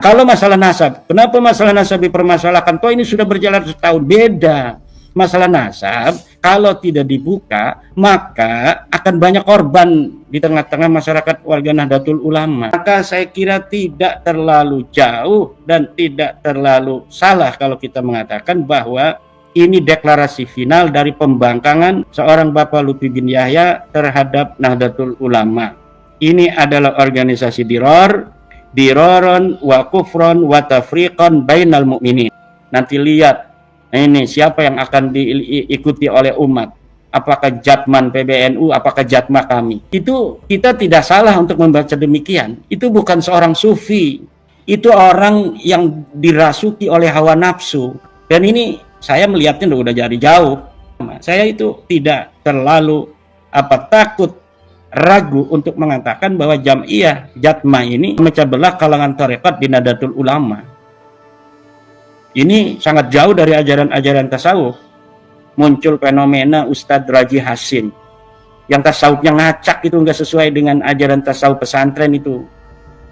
Kalau masalah nasab, kenapa masalah nasab dipermasalahkan? Toh ini sudah berjalan setahun, beda. Masalah nasab, kalau tidak dibuka, maka akan banyak korban di tengah-tengah masyarakat warga Nahdlatul Ulama. Maka saya kira tidak terlalu jauh dan tidak terlalu salah kalau kita mengatakan bahwa ini deklarasi final dari pembangkangan seorang Bapak Lutfi bin Yahya terhadap Nahdlatul Ulama. Ini adalah organisasi diroron wa kufron wa tafriqon bainal mu'minin. Nanti lihat ini siapa yang akan diikuti oleh umat. Apakah Jatman PBNU, apakah Jatma kami. Itu kita tidak salah untuk membaca demikian. Itu bukan seorang sufi. Itu orang yang dirasuki oleh hawa nafsu. Dan ini saya melihatnya udah dari jauh. Saya itu tidak terlalu takut, ragu untuk mengatakan bahwa Jam'iyah Jatma ini memecah belah kalangan tarekat di Nahdlatul Ulama. Ini sangat jauh dari ajaran-ajaran tasawuf. Muncul fenomena Ustadz Raji Hasim yang tasawufnya ngacak, itu nggak sesuai dengan ajaran tasawuf pesantren itu.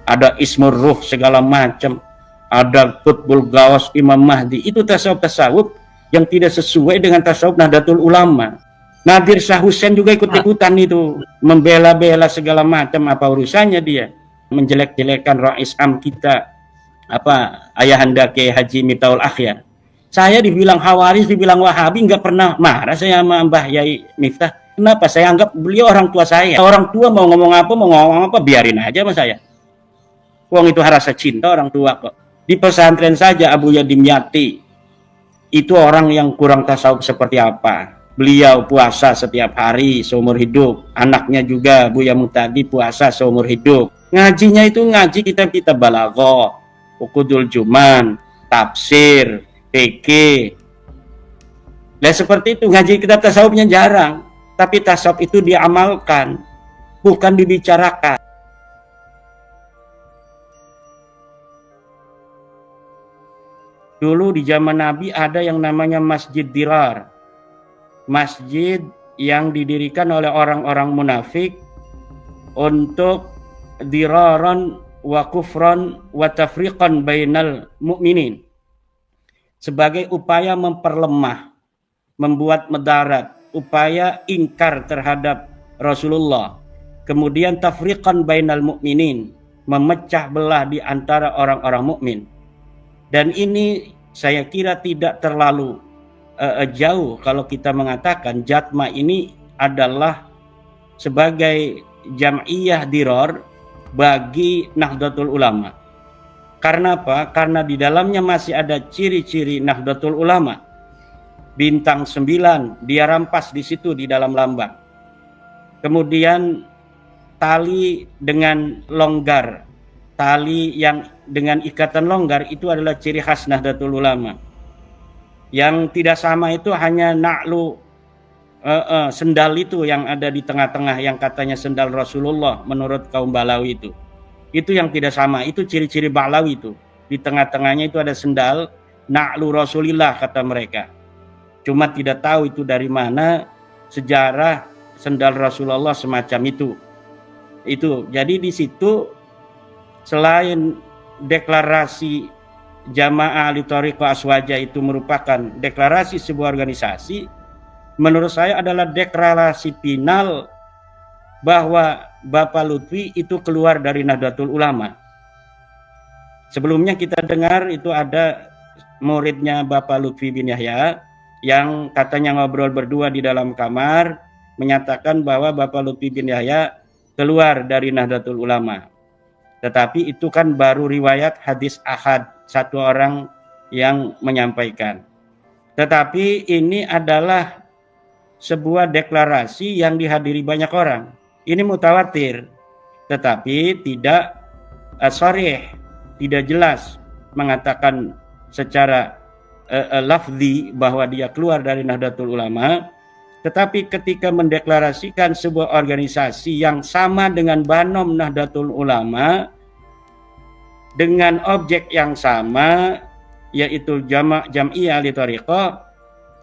Ada Ismur Ruh segala macam, ada Qutbul Gawas Imam Mahdi, itu tasawuf yang tidak sesuai dengan tasawuf Nahdlatul Ulama. Nadir Shah Hussein juga ikut-ikutan itu, membela-bela segala macam. Apa urusannya dia menjelek-jelekan Rais Am kita, ayahanda Kiai Haji Miftahul Akhyar. Saya dibilang Khawarij, dibilang Wahabi, nggak pernah marah saya sama Mbah Yai Miftah. Kenapa? Saya anggap beliau orang tua saya. Orang tua mau ngomong apa, biarin aja sama saya. Wong itu rasa cinta orang tua kok. Di pesantren saja Abu Yadim Yati itu orang yang kurang tasawuf seperti apa. Beliau puasa setiap hari seumur hidup. Anaknya juga Buya Muhtadi puasa seumur hidup. Ngajinya itu ngaji kitab-kitab balaghah, Uqudul Juman, tafsir, fikih. Nah seperti itu, ngaji kitab tasawufnya jarang. Tapi tasawuf itu diamalkan, bukan dibicarakan. Dulu di zaman Nabi ada yang namanya Masjid Dirar. Masjid yang didirikan oleh orang-orang munafik untuk diraron wa kufron wa tafriqan bainal mu'minin, sebagai upaya memperlemah, membuat mudarat, upaya ingkar terhadap Rasulullah, kemudian tafriqan bainal mu'minin, memecah belah di antara orang-orang mukmin. Dan ini saya kira tidak terlalu jauh kalau kita mengatakan Jatma ini adalah sebagai Jam'iyah Diror bagi Nahdlatul Ulama. Karena apa? Karena di dalamnya masih ada ciri-ciri Nahdlatul Ulama. Bintang 9 dia rampas di situ di dalam lambang. Kemudian tali dengan longgar, tali yang dengan ikatan longgar itu adalah ciri khas Nahdlatul Ulama. Yang tidak sama itu hanya na'lu, sendal itu yang ada di tengah-tengah, yang katanya sendal Rasulullah menurut kaum Balawi itu. Itu yang tidak sama, itu ciri-ciri Balawi itu. Di tengah-tengahnya itu ada sendal na'lu Rasulillah kata mereka. Cuma tidak tahu itu dari mana sejarah sendal Rasulullah semacam itu. Itu. Jadi di situ selain deklarasi Jamaah Ahli Thariqah Aswaja itu merupakan deklarasi sebuah organisasi, menurut saya adalah deklarasi final bahwa Bapak Lutfi itu keluar dari Nahdlatul Ulama. Sebelumnya kita dengar itu ada muridnya Bapak Lutfi bin Yahya yang katanya ngobrol berdua di dalam kamar, menyatakan bahwa Bapak Lutfi bin Yahya keluar dari Nahdlatul Ulama. Tetapi itu kan baru riwayat hadis ahad, satu orang yang menyampaikan. Tetapi ini adalah sebuah deklarasi yang dihadiri banyak orang. Ini mutawatir, tetapi tidak sharih, tidak jelas mengatakan secara lafzi bahwa dia keluar dari Nahdlatul Ulama. Tetapi ketika mendeklarasikan sebuah organisasi yang sama dengan Banom Nahdlatul Ulama, dengan objek yang sama, yaitu Jam'iyah Ahli Thariqah,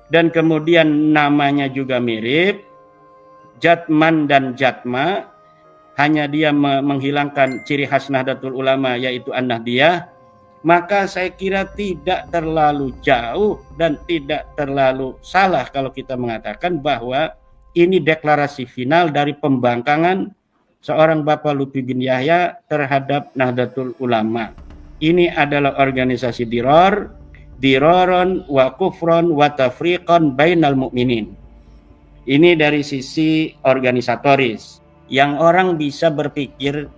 dan kemudian namanya juga mirip, Jatman dan Jatma, hanya dia menghilangkan ciri khas Nahdlatul Ulama yaitu An-Nahdiyah, maka saya kira tidak terlalu jauh dan tidak terlalu salah kalau kita mengatakan bahwa ini deklarasi final dari pembangkangan seorang Bapak Lutfi bin Yahya terhadap Nahdlatul Ulama. Ini adalah organisasi diroron wa kufron wa tafriqon bainal mu'minin. Ini dari sisi organisatoris. Yang orang bisa berpikir,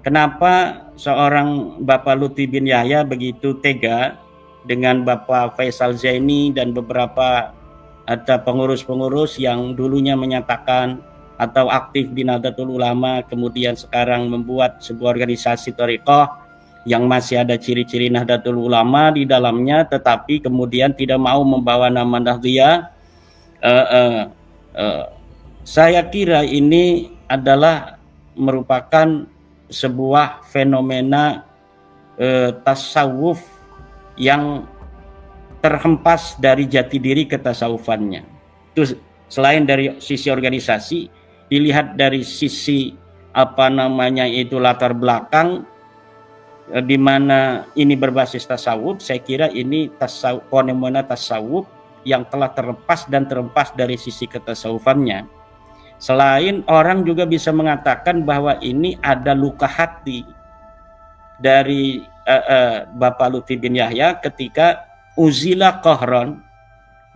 kenapa seorang Bapak Lutfi bin Yahya begitu tega dengan Bapak Faisal Zaini dan beberapa ada pengurus-pengurus yang dulunya menyatakan atau aktif di Nahdlatul Ulama, kemudian sekarang membuat sebuah organisasi thariqah yang masih ada ciri-ciri Nahdlatul Ulama di dalamnya, tetapi kemudian tidak mau membawa nama Nahdliyah. Saya kira ini adalah merupakan sebuah fenomena tasawuf yang terhempas dari jati diri ketasawufannya. Itu selain dari sisi organisasi, dilihat dari sisi itu latar belakang di mana ini berbasis tasawuf. Saya kira ini fenomena tasawuf yang telah terlepas dari sisi ketasawufannya. Selain orang juga bisa mengatakan bahwa ini ada luka hati dari Bapak Lutfi bin Yahya ketika uzila qahron,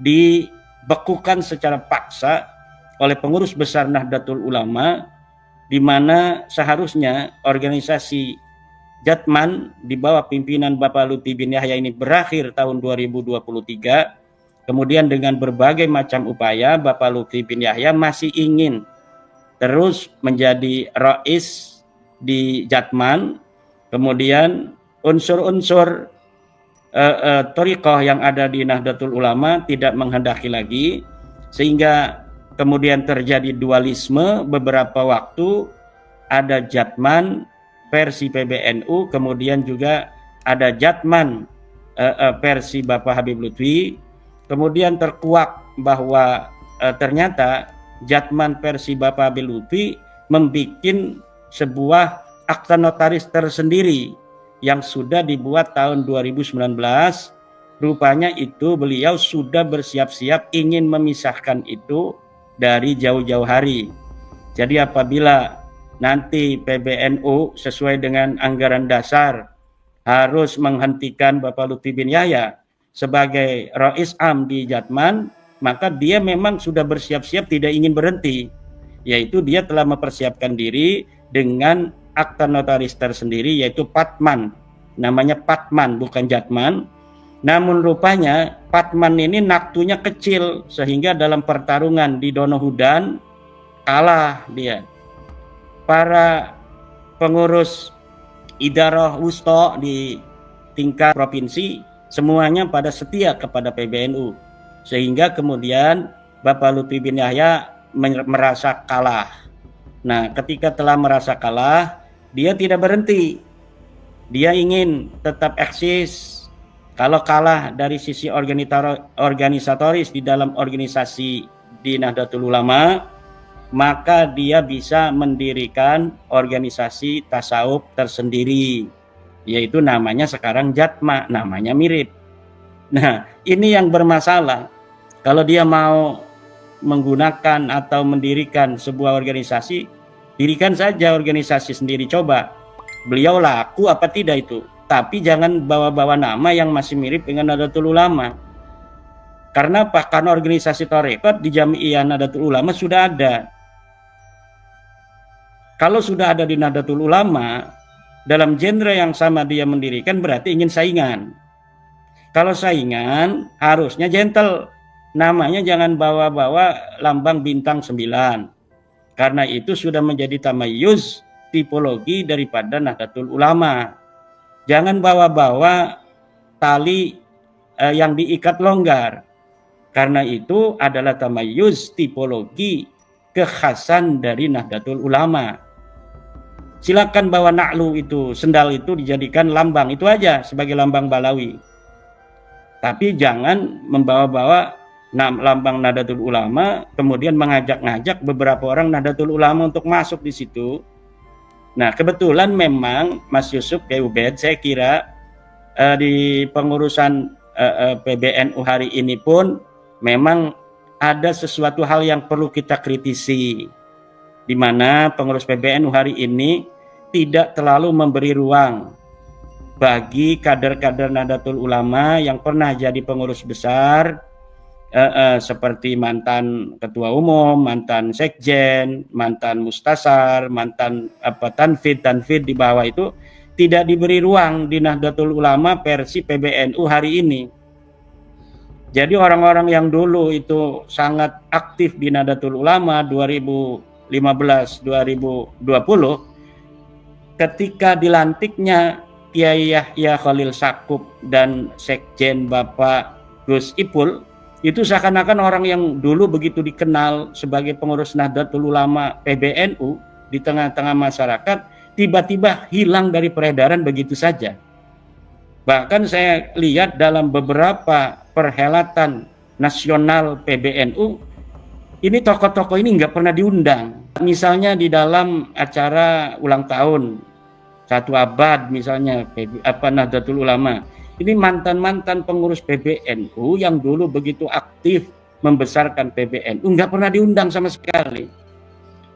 dibekukan secara paksa oleh pengurus besar Nahdlatul Ulama, di mana seharusnya organisasi Jatman di bawah pimpinan Bapak Lutfi bin Yahya ini berakhir tahun 2023. Kemudian dengan berbagai macam upaya, Bapak Lutfi bin Yahya masih ingin terus menjadi rais di Jatman. Kemudian unsur-unsur thariqah yang ada di Nahdlatul Ulama tidak menghendaki lagi, sehingga kemudian terjadi dualisme beberapa waktu. Ada Jatman versi PBNU, kemudian juga ada Jatman versi Bapak Habib Lutfi. Kemudian terkuak bahwa ternyata Jatman versi Bapak Habib Lutfi membuat sebuah akta notaris tersendiri yang sudah dibuat tahun 2019. Rupanya itu beliau sudah bersiap-siap ingin memisahkan itu dari jauh-jauh hari. Jadi apabila nanti PBNU sesuai dengan anggaran dasar harus menghentikan Bapak Lutfi bin Yahya sebagai Rais Am di Jatman, maka dia memang sudah bersiap-siap tidak ingin berhenti, yaitu dia telah mempersiapkan diri dengan akta notaris tersendiri, yaitu Patman. Namanya Patman, bukan Jatman. Namun rupanya Patman ini naktunya kecil, sehingga dalam pertarungan di Donohudan kalah dia. Para pengurus idarah wusta di tingkat provinsi semuanya pada setia kepada PBNU, sehingga kemudian Bapak Lutfi bin Yahya merasa kalah. Nah, ketika telah merasa kalah, dia tidak berhenti. Dia ingin tetap eksis. Kalau kalah dari sisi organisatoris di dalam organisasi di Nahdlatul Ulama, maka dia bisa mendirikan organisasi tasawuf tersendiri, yaitu namanya sekarang Jatma, namanya mirip. Nah, ini yang bermasalah. Kalau dia mau menggunakan atau mendirikan sebuah organisasi, dirikan saja organisasi sendiri, coba. Beliau laku apa tidak itu. Tapi jangan bawa-bawa nama yang masih mirip dengan Nahdlatul Ulama. Karena bahkan organisasi thariqat di Jami'iyah Nahdlatul Ulama sudah ada. Kalau sudah ada di Nahdlatul Ulama, dalam genre yang sama dia mendirikan, berarti ingin saingan. Kalau saingan harusnya gentle. Namanya jangan bawa-bawa lambang bintang 9. Karena itu sudah menjadi tamayuz tipologi daripada Nahdlatul Ulama. Jangan bawa-bawa tali yang diikat longgar. Karena itu adalah tamayuz tipologi kekhasan dari Nahdlatul Ulama. Silakan bawa na'lu itu, sendal itu dijadikan lambang, itu aja sebagai lambang Balawi. Tapi jangan membawa-bawa lambang Nahdlatul Ulama, kemudian mengajak-ngajak beberapa orang Nahdlatul Ulama untuk masuk di situ. Nah, kebetulan memang Mas Yusuf Ubed, saya kira di pengurusan PBNU hari ini pun memang ada sesuatu hal yang perlu kita kritisi, di mana pengurus PBNU hari ini tidak terlalu memberi ruang bagi kader-kader Nahdlatul Ulama yang pernah jadi pengurus besar, seperti mantan ketua umum, mantan sekjen, mantan mustasar, mantan tanfid di bawah itu tidak diberi ruang di Nahdlatul Ulama versi PBNU hari ini. Jadi orang-orang yang dulu itu sangat aktif di Nahdlatul Ulama 2015-2020, ketika dilantiknya Kiai Yahya Khalil Stakuf dan Sekjen Bapak Gus Ipul, itu seakan-akan orang yang dulu begitu dikenal sebagai pengurus Nahdlatul Ulama PBNU di tengah-tengah masyarakat tiba-tiba hilang dari peredaran begitu saja. Bahkan saya lihat dalam beberapa perhelatan nasional PBNU, ini tokoh-tokoh ini nggak pernah diundang. Misalnya di dalam acara ulang tahun 1 abad misalnya Nahdlatul Ulama, ini mantan-mantan pengurus PBNU yang dulu begitu aktif membesarkan PBNU nggak pernah diundang sama sekali.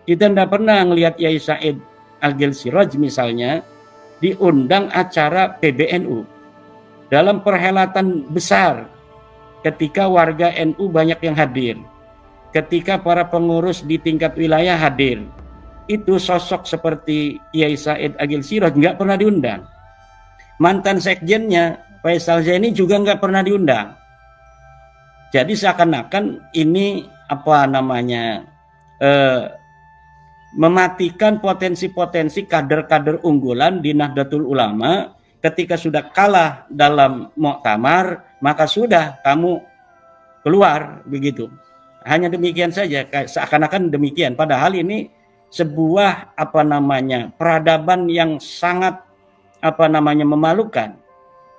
Kita nggak pernah ngelihat Yai Said Agil Siraj misalnya diundang acara PBNU dalam perhelatan besar, ketika warga NU banyak yang hadir, ketika para pengurus di tingkat wilayah hadir. Itu sosok seperti Yai Said Agil Siraj nggak pernah diundang. Mantan sekjennya Faisal Zaini juga nggak pernah diundang. Jadi seakan-akan ini mematikan potensi-potensi kader-kader unggulan di Nahdlatul Ulama. Ketika sudah kalah dalam muktamar, maka sudah kamu keluar begitu. Hanya demikian saja, seakan-akan demikian. Padahal ini sebuah peradaban yang sangat memalukan.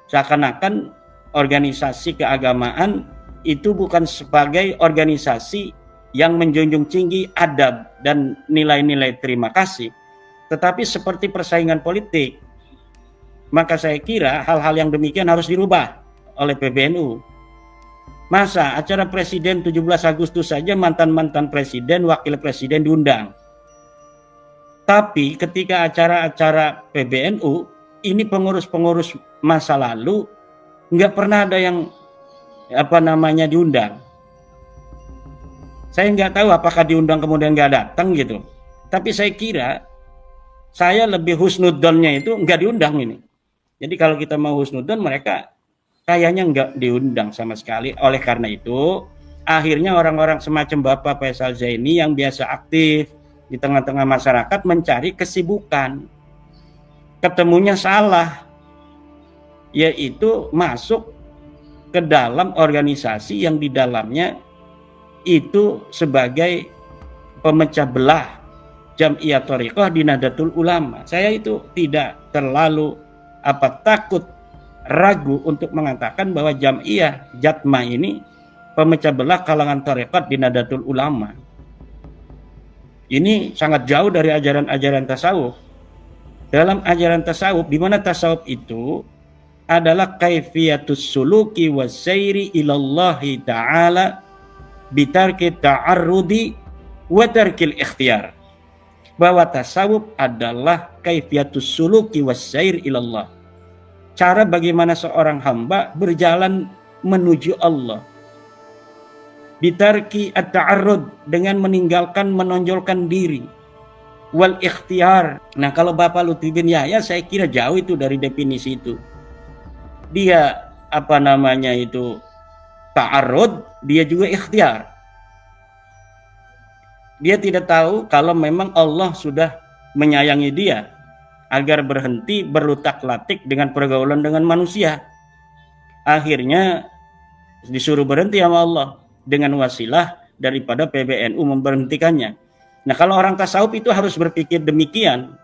Seakan-akan organisasi keagamaan itu bukan sebagai organisasi yang menjunjung tinggi adab dan nilai-nilai terima kasih, tetapi seperti persaingan politik. Maka saya kira hal-hal yang demikian harus dirubah oleh PBNU. Masa acara presiden 17 Agustus saja mantan-mantan presiden, wakil presiden diundang. Tapi ketika acara-acara PBNU, ini pengurus-pengurus masa lalu nggak pernah ada yang diundang. Saya nggak tahu apakah diundang kemudian nggak datang gitu. Tapi saya kira saya lebih husnudonnya itu nggak diundang ini. Jadi kalau kita mau husnudon, mereka kayaknya nggak diundang sama sekali. Oleh karena itu, akhirnya orang-orang semacam Bapak Faisal Zaini yang biasa aktif di tengah-tengah masyarakat mencari kesibukan. Ketemunya salah, yaitu masuk ke dalam organisasi yang di dalamnya itu sebagai pemecah belah Jam'iyah Thariqah di Nahdlatul Ulama. Saya itu tidak terlalu takut, ragu untuk mengatakan bahwa Jam'iyah Jatma ini pemecah belah kalangan Thariqat di Nahdlatul Ulama. Ini sangat jauh dari ajaran-ajaran tasawuf. Dalam ajaran tasawuf, di mana tasawuf itu adalah kaifiyatus suluki wassairi ilallahi ta'ala bitarki ta'arrudi wa tarkil ikhtiyar. Bahwa tasawuf adalah kaifiyatus suluki wassair ilallah. Cara bagaimana seorang hamba berjalan menuju Allah. Bitarki at-ta'arrud, dengan meninggalkan menonjolkan diri. Wal ikhtiyar. Nah, kalau Bapak Lutfi bin Yahya, saya kira jauh itu dari definisi itu. Dia ta'arrud, dia juga ikhtiar. Dia tidak tahu kalau memang Allah sudah menyayangi dia agar berhenti berlutak-latik dengan pergaulan dengan manusia. Akhirnya disuruh berhenti sama Allah dengan wasilah daripada PBNU memberhentikannya. Nah, kalau orang tasawuf itu harus berpikir demikian.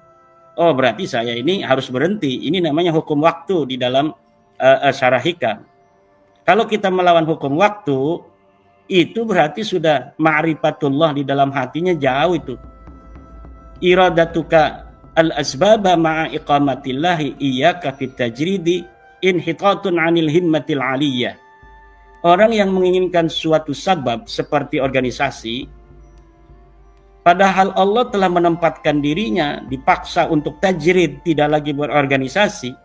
Oh, berarti saya ini harus berhenti. Ini namanya hukum waktu di dalam syarah hikam. Kalau kita melawan hukum waktu, itu berarti sudah ma'rifatullah di dalam hatinya jauh itu. Iradatuka al-asbaba ma'a iqamatillahi iyyaka fit tajridi inhitatun 'anil himmatil 'aliyah. Orang yang menginginkan suatu sabab seperti organisasi, padahal Allah telah menempatkan dirinya dipaksa untuk tajrid, tidak lagi berorganisasi,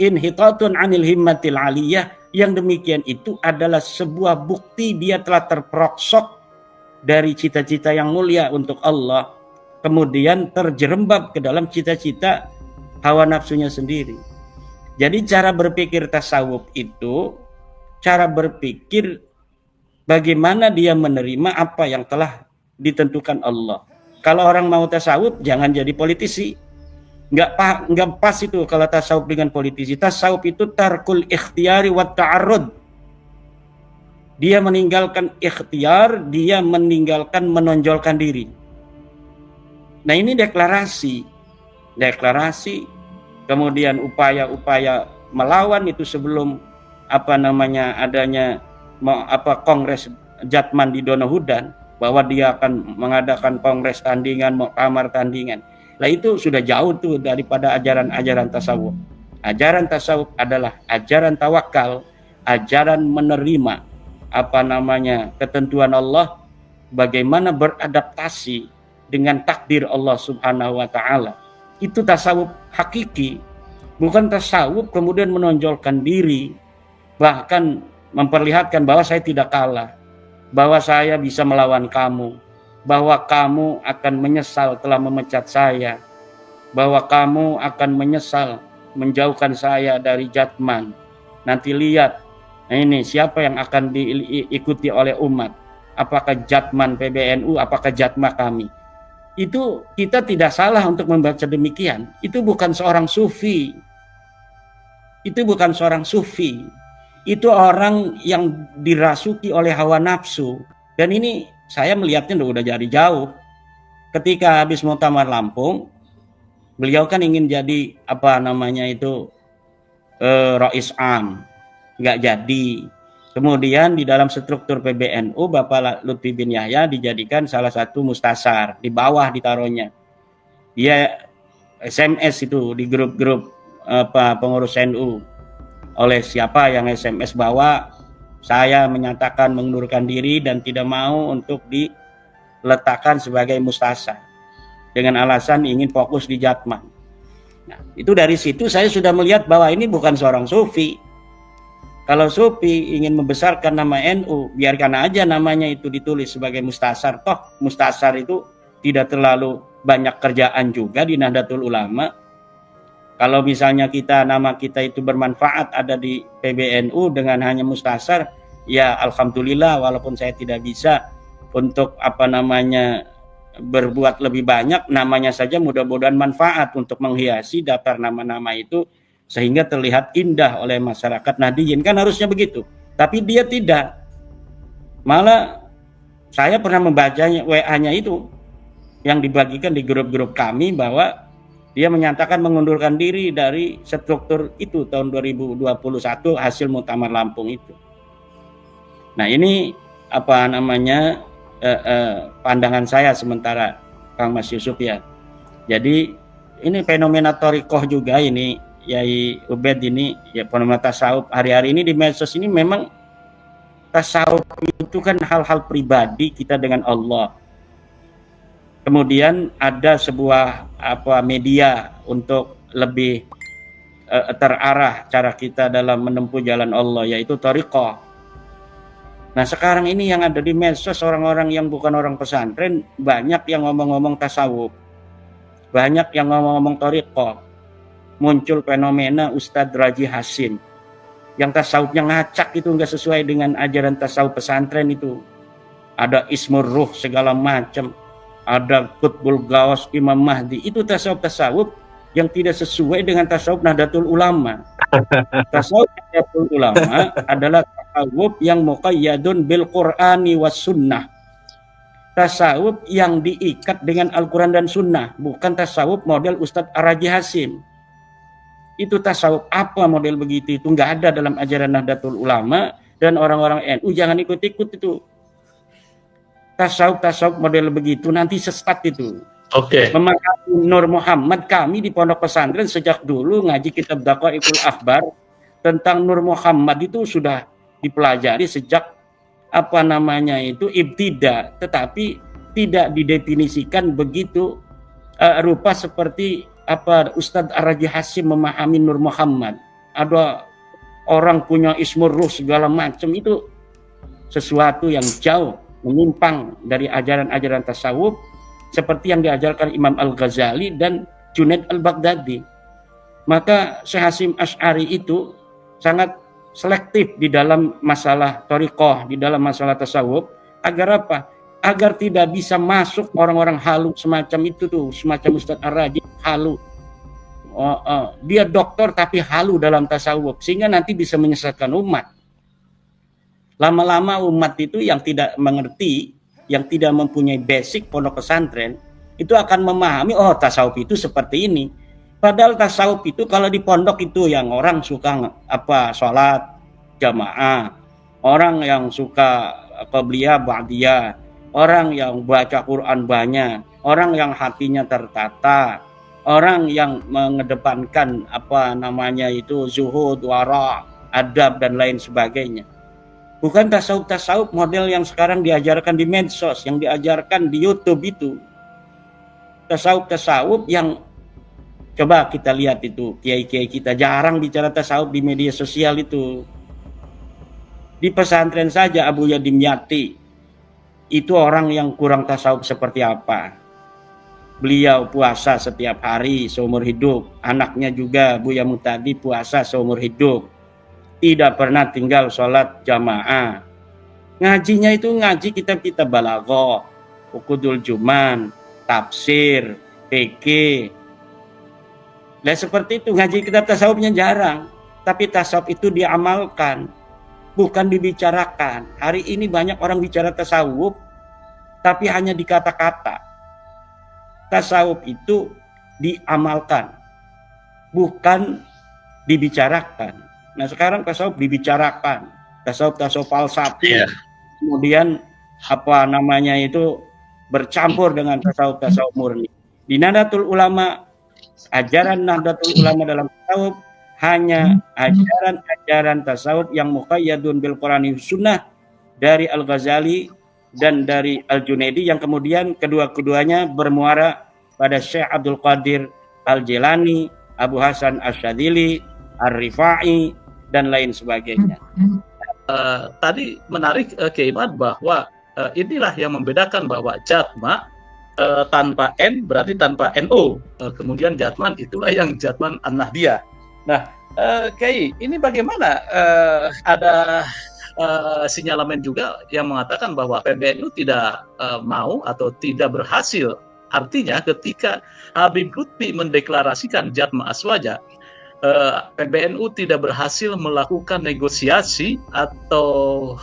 inhitatun 'anil himmatil 'aliyah, yang demikian itu adalah sebuah bukti dia telah terperosok dari cita-cita yang mulia untuk Allah, kemudian terjerembab ke dalam cita-cita hawa nafsunya sendiri. Jadi cara berpikir tasawuf itu cara berpikir bagaimana dia menerima apa yang telah ditentukan Allah. Kalau orang mau tasawuf jangan jadi politisi. Nggak pas itu kalau tasawuf dengan politisi. Tasawuf itu tarkul ikhtiyari wa ta'arrud. Dia meninggalkan ikhtiar, dia meninggalkan menonjolkan diri. Nah ini deklarasi, kemudian upaya-upaya melawan itu sebelum adanya kongres Jatman di Donohudan, bahwa dia akan mengadakan kongres tandingan, muktamar tandingan. Nah itu sudah jauh tuh daripada ajaran-ajaran tasawuf. Ajaran tasawuf adalah ajaran tawakal, ajaran menerima ketentuan Allah, bagaimana beradaptasi dengan takdir Allah Subhanahu wa taala. Itu tasawuf hakiki, bukan tasawuf kemudian menonjolkan diri, bahkan memperlihatkan bahwa saya tidak kalah, bahwa saya bisa melawan kamu, bahwa kamu akan menyesal telah memecat saya, bahwa kamu akan menyesal menjauhkan saya dari Jatman. Nanti lihat, nah ini siapa yang akan diikuti oleh umat, apakah Jatman PBNU, apakah Jatma kami. Itu kita tidak salah untuk membaca demikian. Itu bukan seorang sufi, itu orang yang dirasuki oleh hawa nafsu. Dan ini saya melihatnya udah jadi jauh. Ketika habis Muktamar Lampung, beliau kan ingin jadi Rais Am, nggak jadi. Kemudian di dalam struktur PBNU Bapak Lutfi bin Yahya dijadikan salah satu mustasar, di bawah ditaruhnya. Dia SMS itu di grup-grup pengurus NU. Oleh siapa yang SMS bahwa saya menyatakan mengundurkan diri dan tidak mau untuk diletakkan sebagai mustasar dengan alasan ingin fokus di Jatman. Nah, itu dari situ saya sudah melihat bahwa ini bukan seorang sufi. Kalau sufi ingin membesarkan nama NU, biarkan aja namanya itu ditulis sebagai mustasar. Toh mustasar itu tidak terlalu banyak kerjaan juga di Nahdlatul Ulama. Kalau misalnya nama kita itu bermanfaat ada di PBNU dengan hanya mustasar, ya alhamdulillah, walaupun saya tidak bisa untuk berbuat lebih banyak, namanya saja mudah-mudahan manfaat untuk menghiasi daftar nama-nama itu sehingga terlihat indah oleh masyarakat Nahdliyin, kan harusnya begitu. Tapi dia tidak. Malah saya pernah membacanya WA-nya itu yang dibagikan di grup-grup kami bahwa dia menyatakan mengundurkan diri dari struktur itu tahun 2021 hasil Muktamar Lampung itu. Nah ini pandangan saya sementara Kang Mas Yusuf ya. Jadi ini fenomena thariqah juga ini Yai Ubed ini ya, fenomena tasawuf hari-hari ini di medsos ini memang tasawuf itu kan hal-hal pribadi kita dengan Allah. Kemudian ada sebuah media untuk lebih terarah cara kita dalam menempuh jalan Allah, yaitu thariqah. Nah sekarang ini yang ada di medsos orang-orang yang bukan orang pesantren banyak yang ngomong-ngomong tasawuf, banyak yang ngomong-ngomong thariqah. Muncul fenomena Ustadz Raji Hasim yang tasawufnya ngacak, itu nggak sesuai dengan ajaran tasawuf pesantren itu. Ada Ismur Ruh segala macam, ada Qutbul Gawas Imam Mahdi, itu tasawuf yang tidak sesuai dengan tasawuf Nahdlatul Ulama. Tasawuf Nahdlatul Ulama adalah tasawuf yang muqayyadun bil Qur'ani was sunnah. Tasawuf yang diikat dengan Al-Quran dan Sunnah, bukan tasawuf model Ustadz Raji Hasim. Itu tasawuf apa model begitu, itu nggak ada dalam ajaran Nahdlatul Ulama, dan orang-orang NU jangan ikut-ikut itu. Tasawuf model begitu nanti sesat itu. Oke. Memakai Nur Muhammad, kami di pondok pesantren sejak dulu ngaji kitab Daqaiqul Akhbar tentang Nur Muhammad itu sudah dipelajari sejak ibtida, tetapi tidak didefinisikan begitu rupa seperti Ustadz Ar-Raji Hasim memahami Nur Muhammad. Ada orang punya ismur ruh segala macam, itu sesuatu yang jauh menyimpang dari ajaran-ajaran tasawuf seperti yang diajarkan Imam Al-Ghazali dan Junaid Al-Baghdadi. Maka Syekh Hasim Asy'ari itu sangat selektif di dalam masalah thariqah, di dalam masalah tasawuf, agar apa? Agar tidak bisa masuk orang-orang halu semacam itu tuh, semacam Ustadz Ar-Raji halu. Dia doktor tapi halu dalam tasawuf, sehingga nanti bisa menyesatkan umat. Lama-lama umat itu yang tidak mengerti, yang tidak mempunyai basic pondok pesantren, itu akan memahami, oh tasawuf itu seperti ini. Padahal tasawuf itu kalau di pondok itu yang orang suka sholat jamaah, orang yang suka qabliyah ba'diyah, orang yang baca Quran banyak, orang yang hatinya tertata, orang yang mengedepankan zuhud, wara, adab dan lain sebagainya. Bukan tasawuf model yang sekarang diajarkan di medsos, yang diajarkan di YouTube itu. Tasawuf yang coba kita lihat itu, kiai-kiai kita jarang bicara tasawuf di media sosial itu. Di pesantren saja Abu Yadim Yati itu orang yang kurang tasawuf seperti apa. Beliau puasa setiap hari seumur hidup, anaknya juga Buya Muhtadi puasa seumur hidup. Tidak pernah tinggal sholat jamaah. Ngajinya itu ngaji kitab-kitab balaghah, Uqudul Juman, tafsir, fikih. Dan seperti itu, ngaji kitab tasawufnya jarang. Tapi tasawuf itu diamalkan, bukan dibicarakan. Hari ini banyak orang bicara tasawuf, tapi hanya di kata-kata. Tasawuf itu diamalkan, bukan dibicarakan. Nah sekarang tasawuf dibicarakan, tasawuf falsafi, kemudian bercampur dengan tasawuf murni. Di Nahdlatul Ulama, ajaran Nahdlatul Ulama dalam tasawuf hanya ajaran tasawuf yang muqayyadun bil Qur'ani Sunnah dari Al-Ghazali dan dari Al-Junaidi, yang kemudian kedua-keduanya bermuara pada Syekh Abdul Qadir Al-Jilani, Abu Hasan Asyadzili, Ar-Rifai, dan lain sebagainya. Tadi menarik Kiai Imad bahwa inilah yang membedakan bahwa Jatma tanpa N berarti tanpa NO. Kemudian Jatman itulah yang Jatman An-Nahdiyah. Nah, Kiai, ini bagaimana ada sinyalemen juga yang mengatakan bahwa PBNU tidak mau atau tidak berhasil. Artinya ketika Habib Lutfi mendeklarasikan Jatma Aswaja, PBNU tidak berhasil melakukan negosiasi atau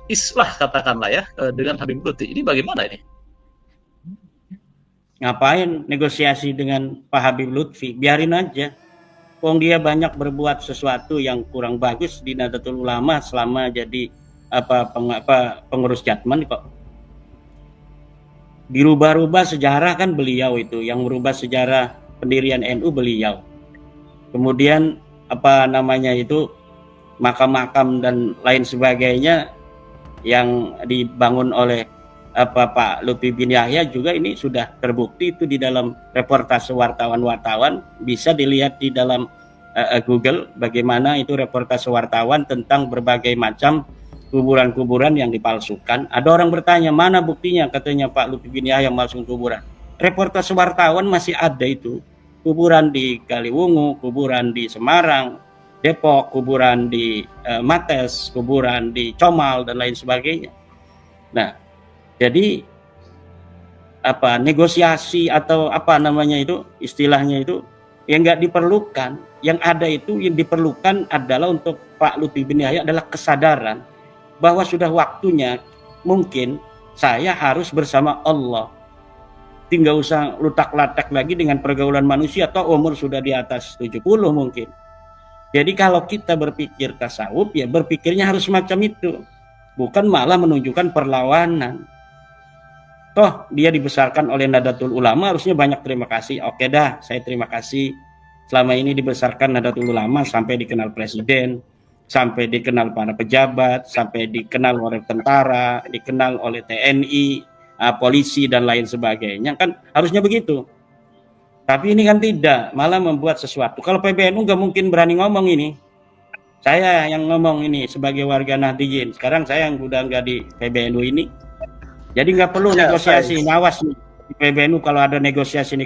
islah katakanlah dengan Habib Lutfi. Ini bagaimana ini? Ngapain negosiasi dengan Pak Habib Lutfi? Biarin aja. Wong dia banyak berbuat sesuatu yang kurang bagus di Nahdlatul Ulama selama jadi pengurus Jatman kok. Dirubah-rubah sejarah kan beliau itu, yang merubah sejarah pendirian NU beliau. Kemudian makam-makam dan lain sebagainya yang dibangun oleh Pak Lutfi bin Yahya juga ini sudah terbukti itu di dalam reportase wartawan-wartawan. Bisa dilihat di dalam Google bagaimana itu reportase wartawan tentang berbagai macam kuburan-kuburan yang dipalsukan. Ada orang bertanya, mana buktinya? Katanya Pak Lutfi bin Yahya malsukan kuburan. Reportase wartawan masih ada itu. Kuburan di Kaliwungu, kuburan di Semarang, Depok, kuburan di Mates, kuburan di Comal dan lain sebagainya. Nah, jadi negosiasi atau istilahnya itu yang nggak diperlukan. Yang ada itu yang diperlukan adalah untuk Pak Lutfi bin Yahya adalah kesadaran bahwa sudah waktunya mungkin saya harus bersama Allah. Tinggal usah lutak-latak lagi dengan pergaulan manusia, atau umur sudah di atas 70 mungkin. Jadi kalau kita berpikir tasawuf, ya berpikirnya harus semacam itu. Bukan malah menunjukkan perlawanan. Toh dia dibesarkan oleh Nahdlatul Ulama, harusnya banyak terima kasih. Oke dah, saya terima kasih. selama ini dibesarkan Nahdlatul Ulama sampai dikenal presiden, sampai dikenal para pejabat, sampai dikenal oleh tentara, dikenal oleh TNI, polisi dan lain sebagainya, kan harusnya begitu. Tapi ini kan tidak, malah membuat sesuatu. Kalau PBNU nggak mungkin berani ngomong ini. Saya yang ngomong ini sebagai warga Nahdliyin. Sekarang saya yang udah nggak di PBNU ini. Jadi nggak perlu negosiasi. Awas nih di PBNU kalau ada negosiasi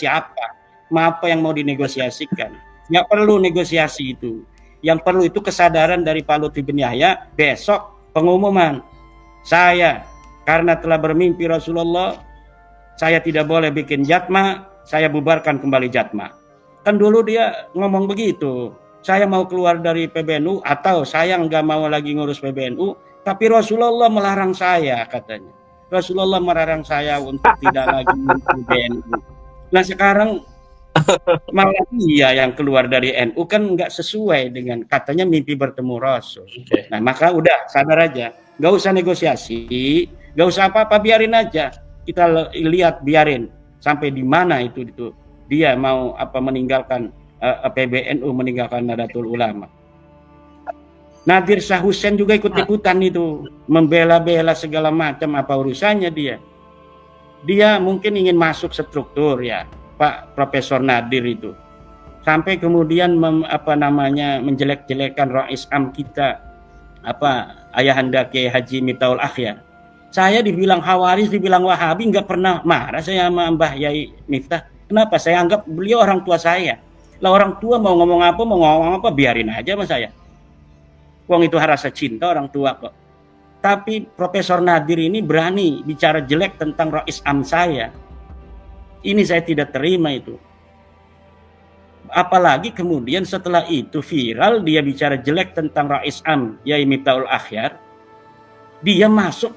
apa? Apa yang mau dinegosiasikan? Nggak perlu negosiasi itu. Yang perlu itu kesadaran dari Pak Lutfi bin Yahya. Besok pengumuman. Saya karena telah bermimpi Rasulullah, saya tidak boleh bikin jatma, saya bubarkan kembali jatma. Kan dulu dia ngomong begitu. Saya mau keluar dari PBNU atau saya nggak mau lagi ngurus PBNU, tapi Rasulullah melarang saya, katanya. Rasulullah melarang saya untuk tidak lagi ngurus PBNU. Nah sekarang malah dia yang keluar dari NU, kan nggak sesuai dengan katanya mimpi bertemu Rasul. Nah maka udah sadar aja, nggak usah negosiasi, nggak usah apa-apa, biarin aja. Kita lihat, biarin sampai di mana itu dia mau meninggalkan PBNU, meninggalkan Nahdlatul Ulama. Nadir Shah Hussein juga ikut-ikutan itu, membela-bela segala macam. Apa urusannya dia? Dia mungkin ingin masuk struktur ya, Pak Profesor Nadir itu. Sampai kemudian menjelek-jelekan Rais Am kita, Ayahanda Kiai Haji Miftahul Akhyar. Saya dibilang Khawarij, dibilang Wahabi, nggak pernah marah saya sama Mbah Yai Miftah. Kenapa? Saya anggap beliau orang tua saya. Lah orang tua mau ngomong apa, biarin aja sama saya. Wong itu rasa cinta orang tua kok. Tapi Profesor Nadir ini berani bicara jelek tentang Rais Am saya. Ini saya tidak terima itu. Apalagi kemudian setelah itu viral dia bicara jelek tentang Rais Am Yai Miftahul Akhyar. Dia masuk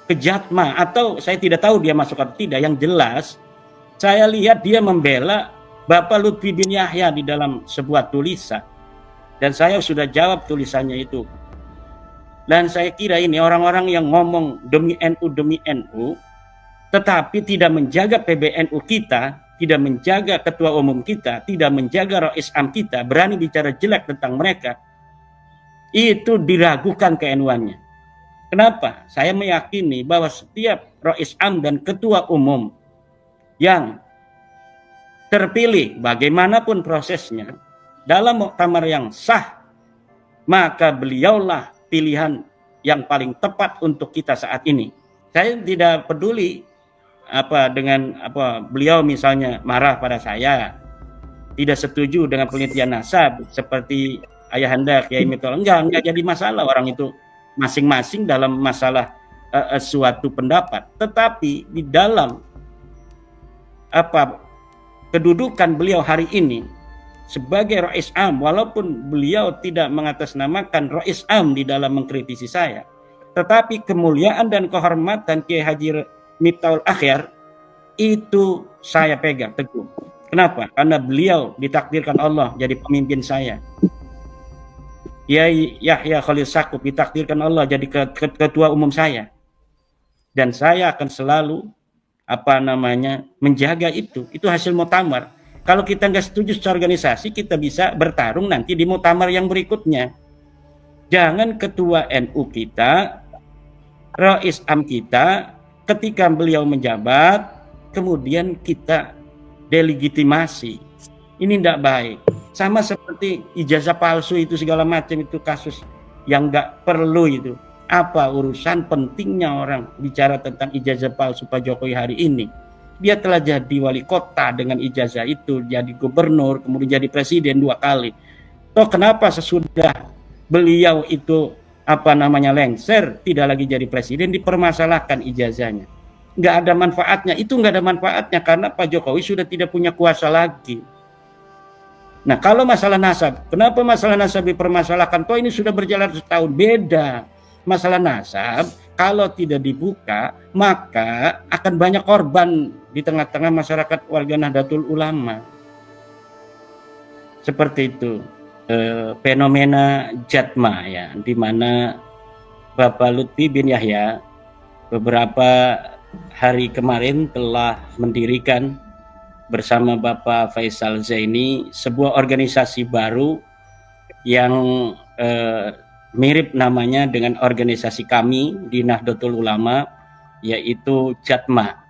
ke Jatma, atau saya tidak tahu dia masuk atau tidak. Yang jelas saya lihat dia membela Bapak Lutfi bin Yahya di dalam sebuah tulisan. Dan saya sudah jawab tulisannya itu. Dan saya kira ini orang-orang yang ngomong demi NU, tetapi tidak menjaga PBNU kita, tidak menjaga ketua umum kita, tidak menjaga Rais Am kita, berani bicara jelek tentang mereka, itu diragukan ke-NU-annya. Kenapa? Saya meyakini bahwa setiap Rais Am dan ketua umum yang terpilih bagaimanapun prosesnya dalam muktamar yang sah, maka beliaulah pilihan yang paling tepat untuk kita saat ini. Saya tidak peduli dengan beliau misalnya marah pada saya, tidak setuju dengan penelitian nasab seperti Ayahanda Kiai Miftahul, enggak jadi masalah. Orang itu masing-masing dalam masalah suatu pendapat, tetapi di dalam kedudukan beliau hari ini sebagai Rais Am, walaupun beliau tidak mengatasnamakan Rais Am di dalam mengkritisi saya, tetapi kemuliaan dan kehormatan Kiai Haji Miftahul Akhyar itu saya pegang teguh. Kenapa? Karena beliau ditakdirkan Allah jadi pemimpin saya. Kiai Yahya Khalil Stakuf ditakdirkan Allah jadi ketua umum saya. Dan saya akan selalu menjaga itu. Itu hasil muktamar. Kalau kita nggak setuju secara organisasi, kita bisa bertarung nanti di muktamar yang berikutnya. Jangan ketua NU kita, Rais Am kita, ketika beliau menjabat, kemudian kita delegitimasi. Ini tidak baik. Sama seperti ijazah palsu itu, segala macam itu kasus yang nggak perlu itu. Apa urusan pentingnya orang bicara tentang ijazah palsu Pak Jokowi hari ini? Dia telah jadi wali kota dengan ijazah itu, jadi gubernur, kemudian jadi presiden 2 kali. Toh kenapa sesudah beliau itu lengser, tidak lagi jadi presiden, dipermasalahkan ijazahnya? Nggak ada manfaatnya. Itu nggak ada manfaatnya karena Pak Jokowi sudah tidak punya kuasa lagi. Nah kalau masalah nasab, kenapa masalah nasab dipermasalahkan? Toh ini sudah berjalan setahun. Beda. Masalah nasab kalau tidak dibuka maka akan banyak korban di tengah-tengah masyarakat warga Nahdlatul Ulama. Seperti itu fenomena Jatma ya, di mana Bapak Lutfi bin Yahya beberapa hari kemarin telah mendirikan bersama Bapak Faisal Zaini sebuah organisasi baru yang mirip namanya dengan organisasi kami di Nahdlatul Ulama, yaitu Jatma.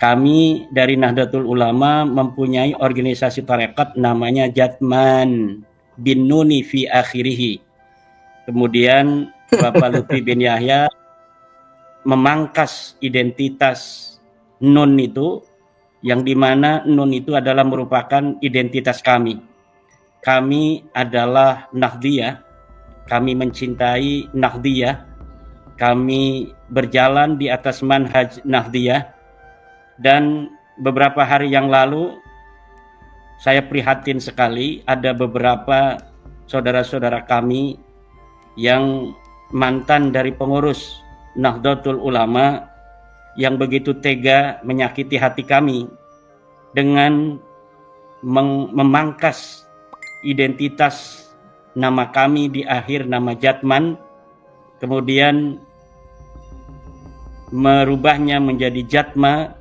Kami dari Nahdlatul Ulama mempunyai organisasi tarekat namanya Jatman bin Nuni fi akhirih. Kemudian Bapak Lutfi bin Yahya memangkas identitas Nun itu, yang dimana Nun itu adalah merupakan identitas kami. Kami adalah Nahdliyah, kami mencintai Nahdliyah, kami berjalan di atas manhaj Nahdliyah, dan beberapa hari yang lalu saya prihatin sekali ada beberapa saudara-saudara kami yang mantan dari pengurus Nahdlatul Ulama yang begitu tega menyakiti hati kami dengan memangkas identitas nama kami di akhir nama Jatman, kemudian merubahnya menjadi Jatma,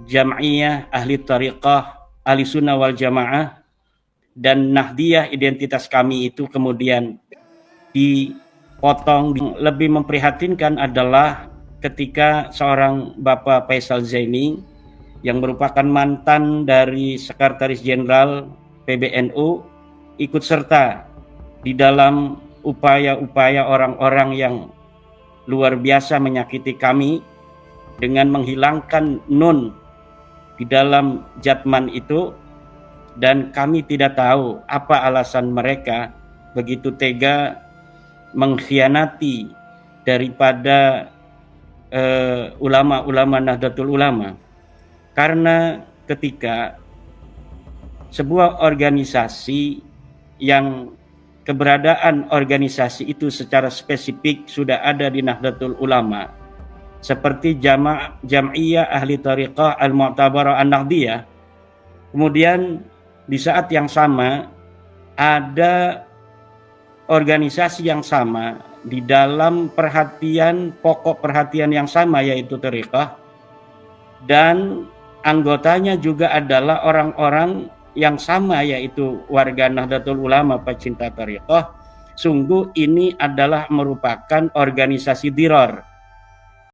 Jam'iyah Ahli Tariqah Ahli Sunnah wal Jamaah, dan Nahdliyah identitas kami itu kemudian dipotong. Lebih memprihatinkan adalah ketika seorang Bapak Faisal Zaini yang merupakan mantan dari Sekretaris Jenderal PBNU ikut serta di dalam upaya-upaya orang-orang yang luar biasa menyakiti kami dengan menghilangkan Nun di dalam Jatman itu, dan kami tidak tahu apa alasan mereka begitu tega mengkhianati daripada ulama-ulama Nahdlatul Ulama. Karena ketika sebuah organisasi yang keberadaan organisasi itu secara spesifik sudah ada di Nahdlatul Ulama, seperti Jam'iyah Ahli Tariqah Al-Mu'tabarah An-Nahdliyah, kemudian di saat yang sama ada organisasi yang sama di dalam pokok perhatian yang sama, yaitu tariqah, dan anggotanya juga adalah orang-orang yang sama, yaitu warga Nahdlatul Ulama pecinta tariqah. Sungguh ini adalah merupakan organisasi diror,